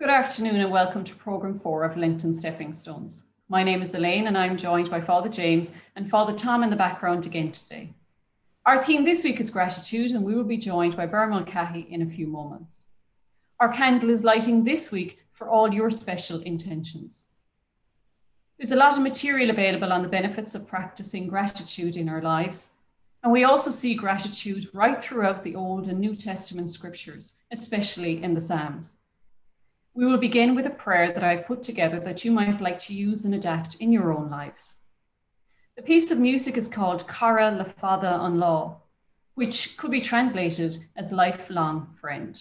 Good afternoon and welcome to Programme 4 of Lenten Stepping Stones. My name is Elaine and I'm joined by Father James and Father Tom in the background again today. Our theme this week is gratitude and we will be joined by Ber Mulcahy in a few moments. Our candle is lighting this week for all your special intentions. There's a lot of material available on the benefits of practicing gratitude in our lives, and we also see gratitude right throughout the Old and New Testament scriptures, especially in the Psalms. We will begin with a prayer that I've put together that you might like to use and adapt in your own lives. The piece of music is called Cara la Fada an Law, which could be translated as lifelong friend.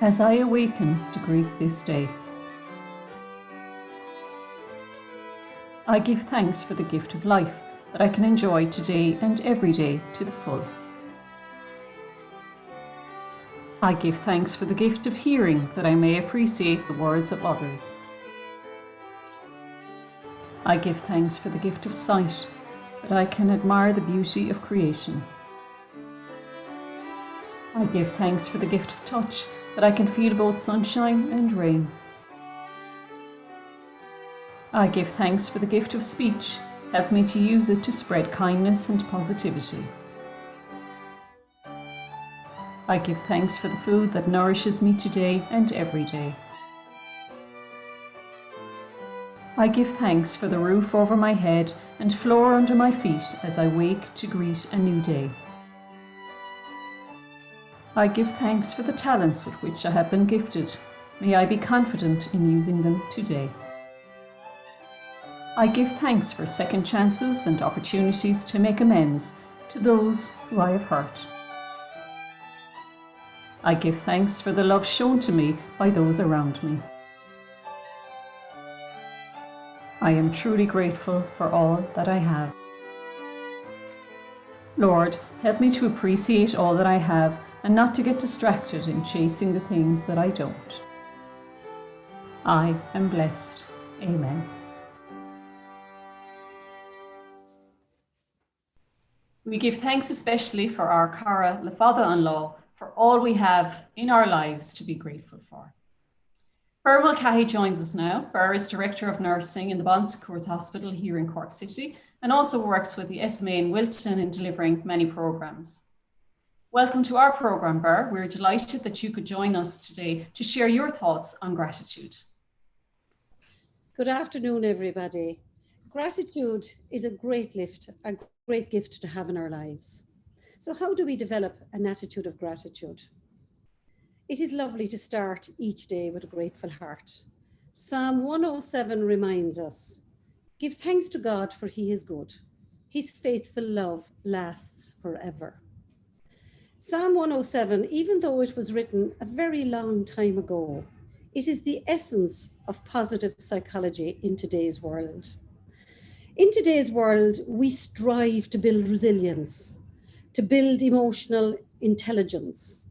As I awaken to greet this day, I give thanks for the gift of life that I can enjoy today and every day to the full. I give thanks for the gift of hearing that I may appreciate the words of others. I give thanks for the gift of sight that I can admire the beauty of creation. I give thanks for the gift of touch that I can feel both sunshine and rain. I give thanks for the gift of speech. Help me to use it to spread kindness and positivity. I give thanks for the food that nourishes me today and every day. I give thanks for the roof over my head and floor under my feet as I wake to greet a new day. I give thanks for the talents with which I have been gifted. May I be confident in using them today. I give thanks for second chances and opportunities to make amends to those who I have hurt. I give thanks for the love shown to me by those around me. I am truly grateful for all that I have. Lord, help me to appreciate all that I have and not to get distracted in chasing the things that I don't. I am blessed. Amen. We give thanks especially for our Cara la Fada an Law, for all we have in our lives to be grateful for. Ber Mulcahy joins us now. Ber is Director of Nursing in the Bon Secours Hospital here in Cork City and also works with the SMA in Wilton in delivering many programmes. Welcome to our programme, Ber. We're delighted that you could join us today to share your thoughts on gratitude. Good afternoon, everybody. Gratitude is a great gift to have in our lives. So how do we develop an attitude of gratitude? It is lovely to start each day with a grateful heart. Psalm 107 reminds us, give thanks to God for he is good. His faithful love lasts forever. Psalm 107, even though it was written a very long time ago, it is the essence of positive psychology in today's world. In today's world, we strive to build resilience, to build emotional intelligence,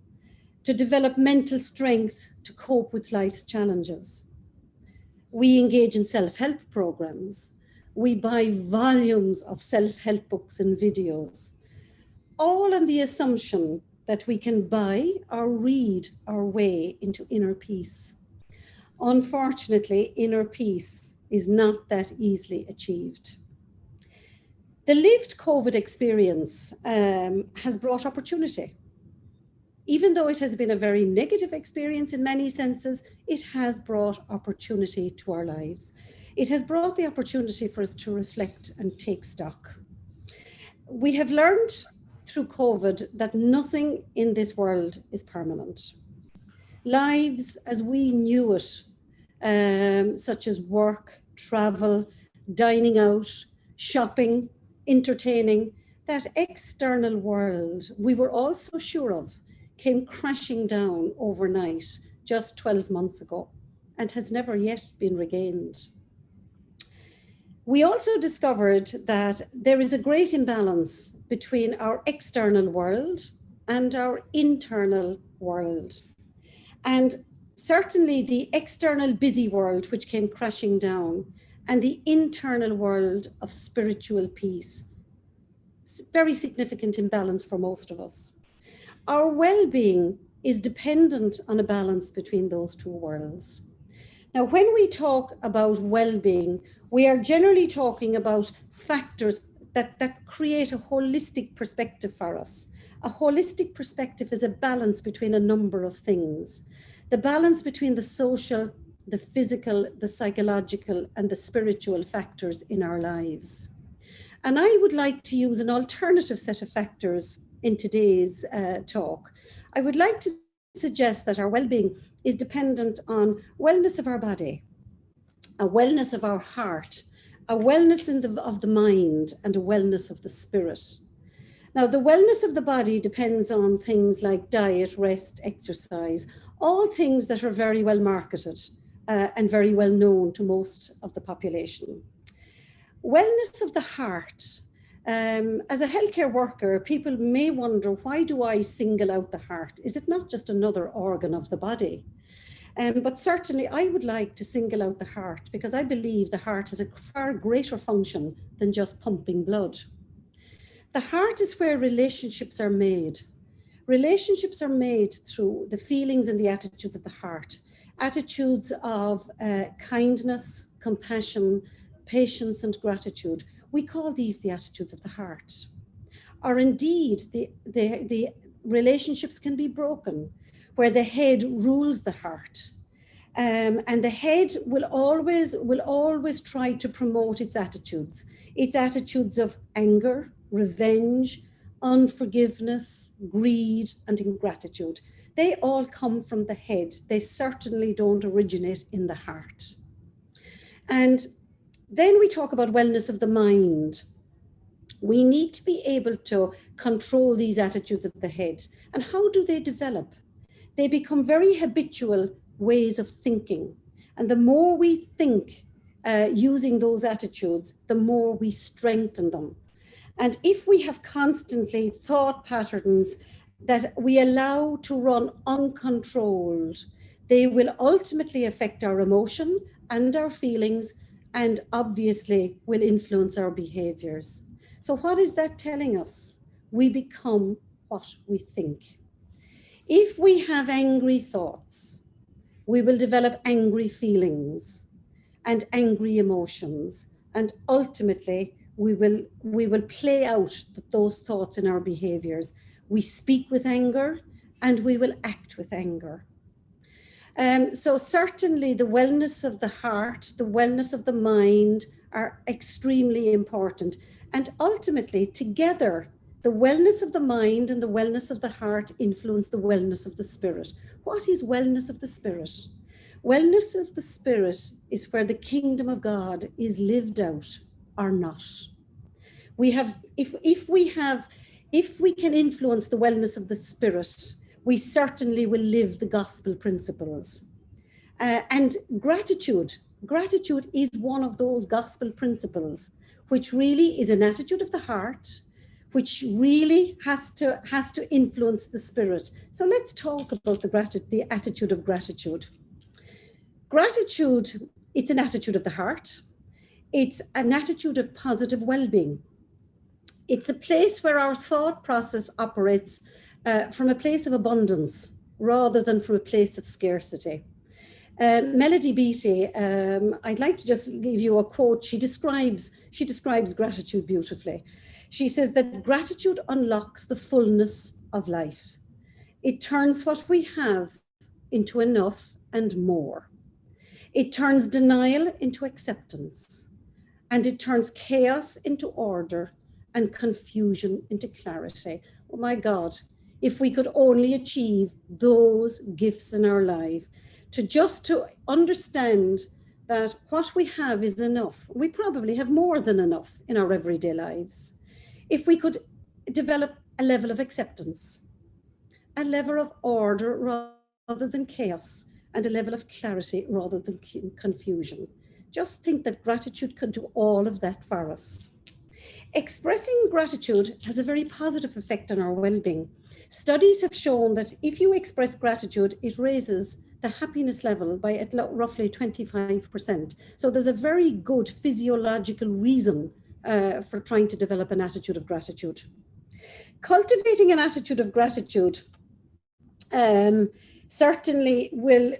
to develop mental strength to cope with life's challenges. We engage in self-help programs. We buy volumes of self-help books and videos, all on the assumption that we can buy or read our way into inner peace. Unfortunately, inner peace is not that easily achieved. The lived COVID experience has brought opportunity. Even though it has been a very negative experience in many senses, it has brought opportunity to our lives. It has brought the opportunity for us to reflect and take stock. We have learned through COVID that nothing in this world is permanent. Lives as we knew it, such as work, travel, dining out, shopping, entertaining, that external world we were all so sure of came crashing down overnight just 12 months ago and has never yet been regained. We also discovered that there is a great imbalance between our external world and our internal world. And certainly the external busy world, which came crashing down, and the internal world of spiritual peace. Very significant imbalance for most of us. Our well-being is dependent on a balance between those two worlds. Now, when we talk about well-being, we are generally talking about factors that create a holistic perspective for us. A holistic perspective is a balance between a number of things. The balance between the social, the physical, the psychological, and the spiritual factors in our lives. And I would like to use an alternative set of factors in today's talk. I would like to suggest that our well-being is dependent on wellness of our body, a wellness of our heart, a wellness of the mind, and a wellness of the spirit. Now, the wellness of the body depends on things like diet, rest, exercise, all things that are very well marketed and very well known to most of the population. Wellness of the heart. As a healthcare worker, people may wonder, why do I single out the heart? Is it not just another organ of the body? But certainly I would like to single out the heart because I believe the heart has a far greater function than just pumping blood. The heart is where relationships are made. Relationships are made through the feelings and the attitudes of the heart. Attitudes of kindness, compassion, patience, and gratitude. We call these the attitudes of the heart. Or indeed, the relationships can be broken, where the head rules the heart. And the head will always try to promote its attitudes of anger, revenge, unforgiveness, greed, and ingratitude. They all come from the head. They certainly don't originate in the heart. And then we talk about wellness of the mind. We need to be able to control these attitudes of the head. And how do they develop? They become very habitual ways of thinking. And the more we think using those attitudes, the more we strengthen them. And if we have constantly thought patterns that we allow to run uncontrolled, they will ultimately affect our emotion and our feelings, and obviously will influence our behaviors. So what is that telling us? We become what we think. If we have angry thoughts, we will develop angry feelings and angry emotions, and ultimately we will play out those thoughts in our behaviors. We speak with anger and we will act with anger. So certainly the wellness of the heart, the wellness of the mind are extremely important. And ultimately, together, the wellness of the mind and the wellness of the heart influence the wellness of the spirit. What is wellness of the spirit? Wellness of the spirit is where the kingdom of God is lived out or not. We have, if we can influence the wellness of the spirit, we certainly will live the gospel principles. And gratitude is one of those gospel principles, which really is an attitude of the heart, which really has to influence the spirit. So let's talk about the attitude of gratitude. Gratitude, it's an attitude of the heart. It's an attitude of positive well-being. It's a place where our thought process operates from a place of abundance rather than from a place of scarcity. Melody Beattie, I'd like to just give you a quote. She describes gratitude beautifully. She says that gratitude unlocks the fullness of life. It turns what we have into enough and more. It turns denial into acceptance, and it turns chaos into order and confusion into clarity. Oh my God, if we could only achieve those gifts in our life, to understand that what we have is enough. We probably have more than enough in our everyday lives. If we could develop a level of acceptance, a level of order rather than chaos, and a level of clarity rather than confusion. Just think that gratitude could do all of that for us. Expressing gratitude has a very positive effect on our well-being. Studies have shown that if you express gratitude, it raises the happiness level by roughly 25%. So there's a very good physiological reason for trying to develop an attitude of gratitude. Cultivating an attitude of gratitude certainly will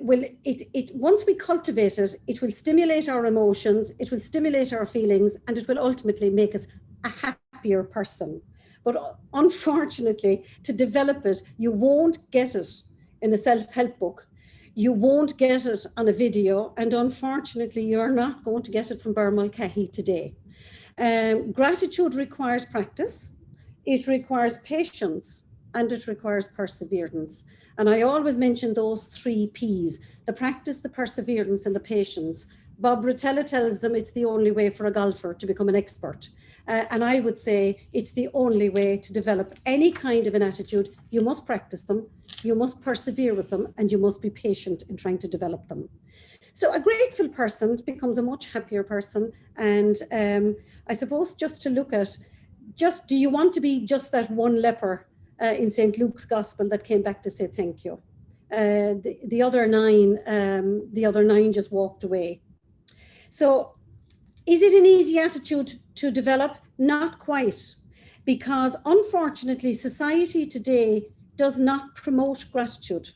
once we cultivate it, it will stimulate our emotions, it will stimulate our feelings, and it will ultimately make us a happier person. But unfortunately, to develop it, you won't get it in a self-help book. You won't get it on a video, and unfortunately, you're not going to get it from Ber Mulcahy today. Gratitude requires practice, it requires patience, and it requires perseverance. And I always mention those 3 P's: the practice, the perseverance, and the patience. Bob Rotella tells them it's the only way for a golfer to become an expert. And I would say it's the only way to develop any kind of an attitude. You must practice them, you must persevere with them, and you must be patient in trying to develop them. So a grateful person becomes a much happier person. And I suppose just to look at, do you want to be just that one leper in St. Luke's Gospel that came back to say thank you? The other nine just walked away. So is it an easy attitude to develop? Not quite, because unfortunately, society today does not promote gratitude.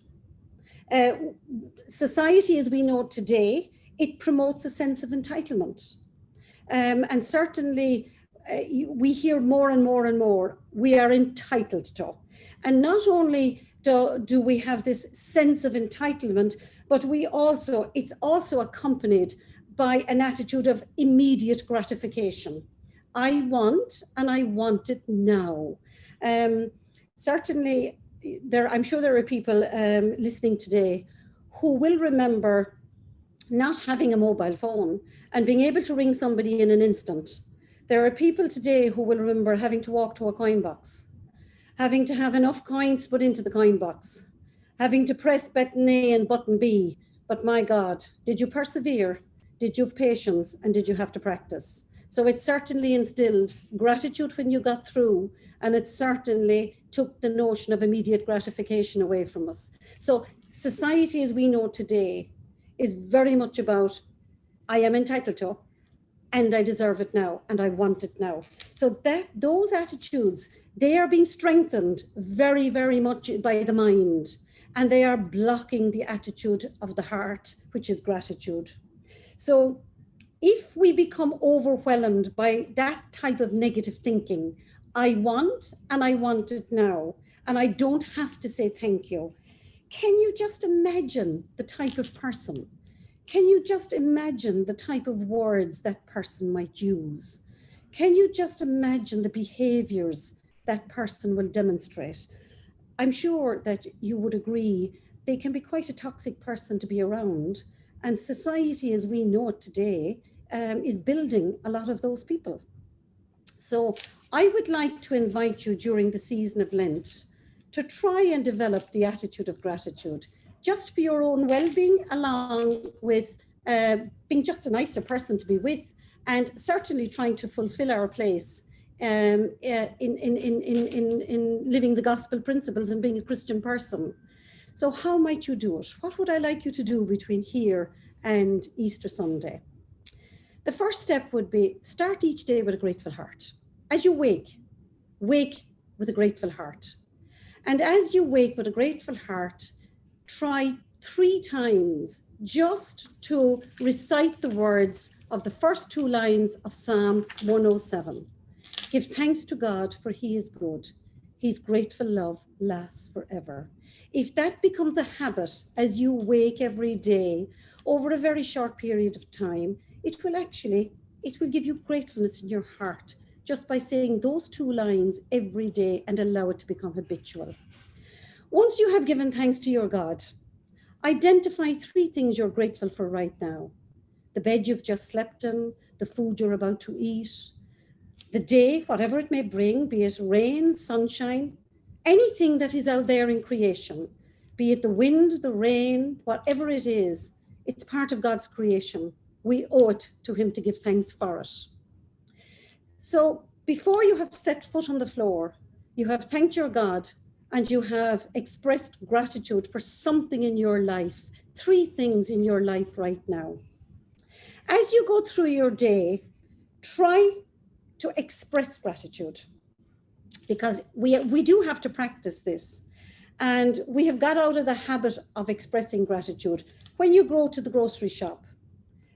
Society as we know today, it promotes a sense of entitlement. And certainly we hear more and more and more, we are entitled to. And not only do we have this sense of entitlement, but it's also accompanied by an attitude of immediate gratification. I want, and I want it now. Certainly, I'm sure there are people listening today who will remember not having a mobile phone and being able to ring somebody in an instant. There are people today who will remember having to walk to a coin box, having to have enough coins put into the coin box, having to press button A and button B. But my God, did you persevere? Did you have patience? And did you have to practice? So it certainly instilled gratitude when you got through, and it certainly took the notion of immediate gratification away from us. So society as we know today is very much about, I am entitled to, and I deserve it now, and I want it now. So those attitudes, they are being strengthened very, very much by the mind, and they are blocking the attitude of the heart, which is gratitude. So if we become overwhelmed by that type of negative thinking, I want, and I want it now, and I don't have to say thank you. Can you just imagine the type of person? Can you just imagine the type of words that person might use? Can you just imagine the behaviors that person will demonstrate? I'm sure that you would agree they can be quite a toxic person to be around. And society as we know it today is building a lot of those people. So I would like to invite you during the season of Lent to try and develop the attitude of gratitude, just for your own well-being, along with being just a nicer person to be with, and certainly trying to fulfill our place in living the gospel principles and being a Christian person. So how might you do it? What would I like you to do between here and Easter Sunday? The first step would be start each day with a grateful heart. As you wake with a grateful heart. And as you wake with a grateful heart, try 3 times just to recite the words of the first 2 lines of Psalm 107. Give thanks to God, for he is good. His grateful love lasts forever. If that becomes a habit as you wake every day over a very short period of time, it will give you gratefulness in your heart just by saying those 2 lines every day and allow it to become habitual. Once you have given thanks to your God, identify 3 things you're grateful for right now. The bed you've just slept in, the food you're about to eat, the day, whatever it may bring, be it rain, sunshine, anything that is out there in creation, be it the wind, the rain, whatever it is, it's part of God's creation. We owe it to him to give thanks for it. So before you have set foot on the floor, you have thanked your God and you have expressed gratitude for something in your life 3 things in your life right now. As you go through your day, try to express gratitude, because we do have to practice this. And we have got out of the habit of expressing gratitude. When you go to the grocery shop,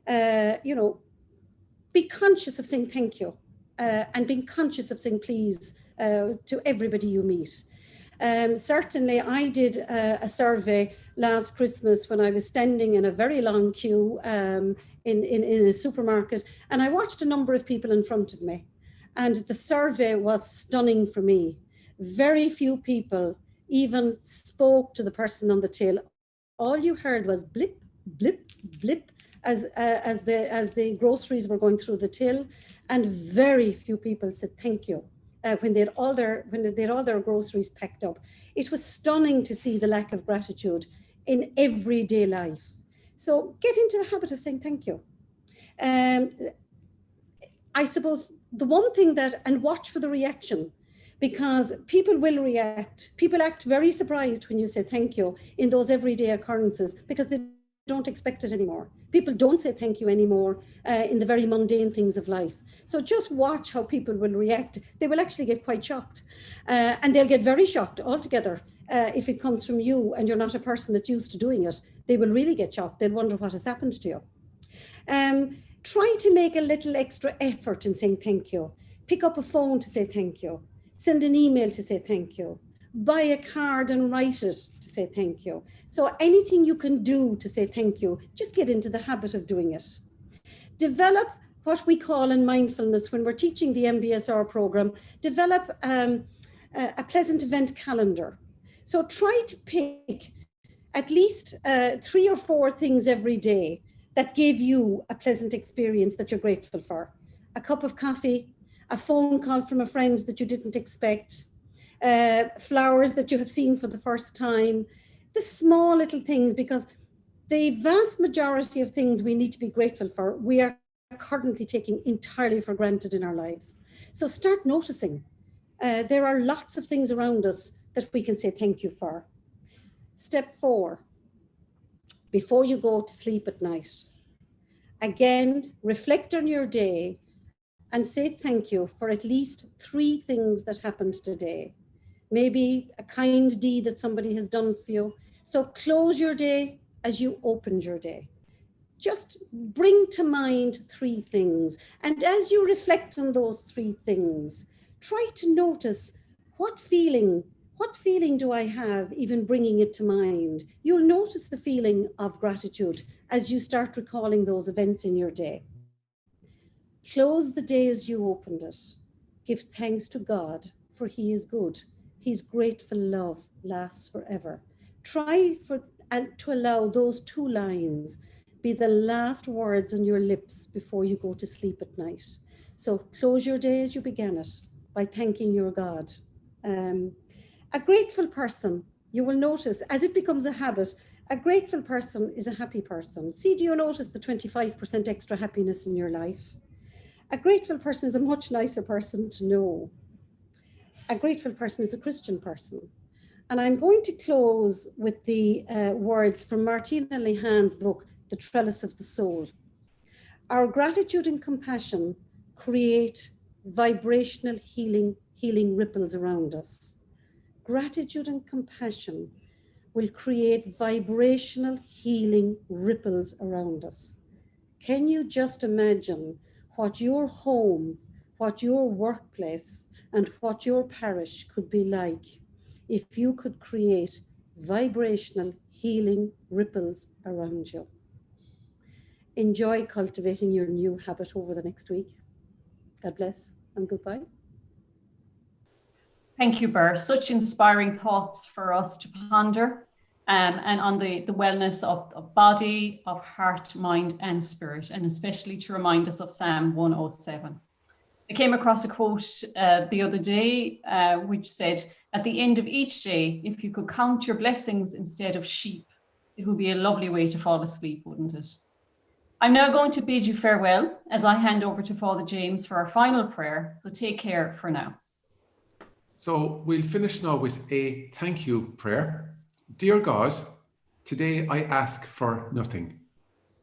be conscious of saying thank you, and being conscious of saying please to everybody you meet. Certainly, I did a survey last Christmas when I was standing in a very long queue in a supermarket, and I watched a number of people in front of me. And the survey was stunning for me. Very few people even spoke to the person on the till. All you heard was blip, blip, blip as the groceries were going through the till, and very few people said thank you. When they had all their groceries packed up. It was stunning to see the lack of gratitude in everyday life. So get into the habit of saying thank you. I suppose the one thing and watch for the reaction, because people will react. People act very surprised when you say thank you in those everyday occurrences, because they don't expect it anymore. People don't say thank you anymore in the very mundane things of life. So just watch how people will react. They will actually get quite shocked, and they'll get very shocked altogether if it comes from you and you're not a person that's used to doing it. They will really get shocked. They'll wonder what has happened to you. Try to make a little extra effort in saying thank you. Pick up a phone to say thank you. Send an email to say thank you. Buy a card and write it to say thank you. So anything you can do to say thank you, just get into the habit of doing it. Develop what we call in mindfulness, when we're teaching the MBSR program, develop a pleasant event calendar. So try to pick at least 3 or 4 things every day that give you a pleasant experience that you're grateful for. A cup of coffee, a phone call from a friend that you didn't expect, flowers that you have seen for the first time, the small little things, because the vast majority of things we need to be grateful for, we are currently taking entirely for granted in our lives. So start noticing. There are lots of things around us that we can say thank you for. Step 4, before you go to sleep at night, again, reflect on your day and say thank you for at least 3 things that happened today. Maybe a kind deed that somebody has done for you. So close your day as you opened your day. Just bring to mind 3 things. And as you reflect on those 3 things, try to notice what feeling do I have even bringing it to mind? You'll notice the feeling of gratitude as you start recalling those events in your day. Close the day as you opened it. Give thanks to God, for He is good. His grateful love lasts forever. Try to allow those 2 lines be the last words on your lips before you go to sleep at night. So close your day as you began it by thanking your God. A grateful person, you will notice, as it becomes a habit, a grateful person is a happy person. See, do you notice the 25% extra happiness in your life? A grateful person is a much nicer person to know. A grateful person is a Christian person. And I'm going to close with the words from Martina Lehan's book, The Trellis of the Soul. Our gratitude and compassion create vibrational healing ripples around us. Gratitude and compassion will create vibrational healing ripples around us. Can you just imagine what your home, what your workplace, and what your parish could be like if you could create vibrational healing ripples around you? Enjoy cultivating your new habit over the next week. God bless and goodbye. Thank you, Ber. Such inspiring thoughts for us to ponder, and on the wellness of body, of heart, mind, and spirit, and especially to remind us of Psalm 107. I came across a quote the other day which said, "At the end of each day, if you could count your blessings instead of sheep, it would be a lovely way to fall asleep, wouldn't it?" I'm now going to bid you farewell as I hand over to Father James for our final prayer. So take care for now. So we'll finish now with a thank you prayer. Dear God, Today I ask for nothing.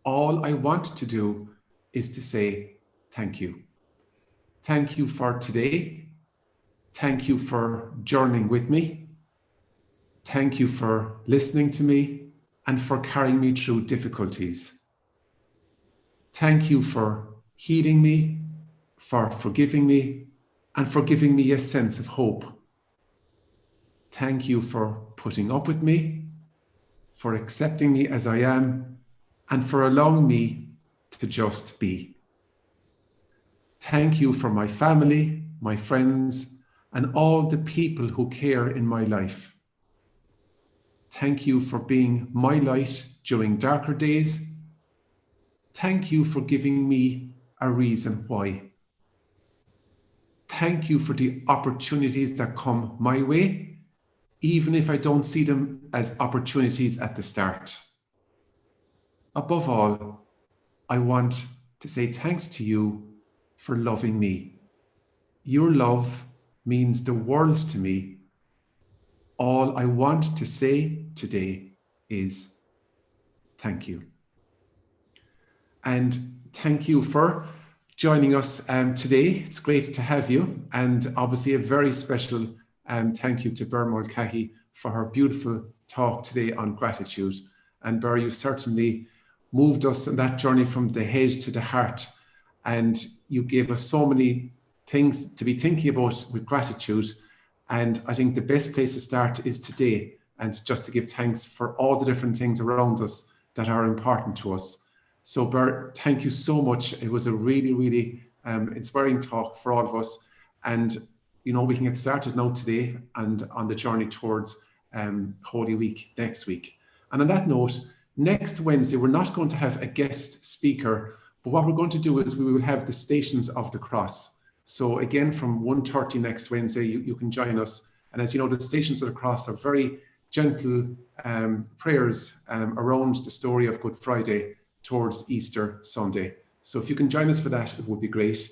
All I want to do is to say thank you. Thank you for today. Thank you for journeying with me. Thank you for listening to me and for carrying me through difficulties. Thank you for healing me, for forgiving me, and for giving me a sense of hope. Thank you for putting up with me, for accepting me as I am, and for allowing me to just be. Thank you for my family, my friends, and all the people who care in my life. Thank you for being my light during darker days. Thank you for giving me a reason why. Thank you for the opportunities that come my way, even if I don't see them as opportunities at the start. Above all, I want to say thanks to you for loving me. Your love means the world to me. All I want to say today is thank you. And thank you for joining us today. It's great to have you. And obviously a very special thank you to Ber Mulcahy for her beautiful talk today on gratitude. And Ber, you certainly moved us on that journey from the head to the heart. And you gave us so many things to be thinking about with gratitude. And I think the best place to start is today, and just to give thanks for all the different things around us that are important to us. So Ber, thank you so much. It was a really, really inspiring talk for all of us. And, you know, we can get started now today and on the journey towards Holy Week next week. And on that note, next Wednesday, we're not going to have a guest speaker, but what we're going to do is we will have the Stations of the Cross. So again, from 1:30 next Wednesday, you can join us. And as you know, the Stations of the Cross are very gentle prayers around the story of Good Friday towards Easter Sunday. So if you can join us for that, it would be great.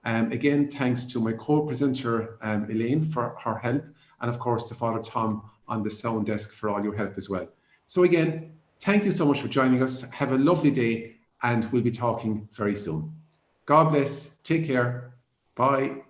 Again, thanks to my co-presenter, Elaine, for her help. And of course, to Father Tom on the sound desk for all your help as well. So again, thank you so much for joining us. Have a lovely day, and we'll be talking very soon. God bless. Take care. Bye.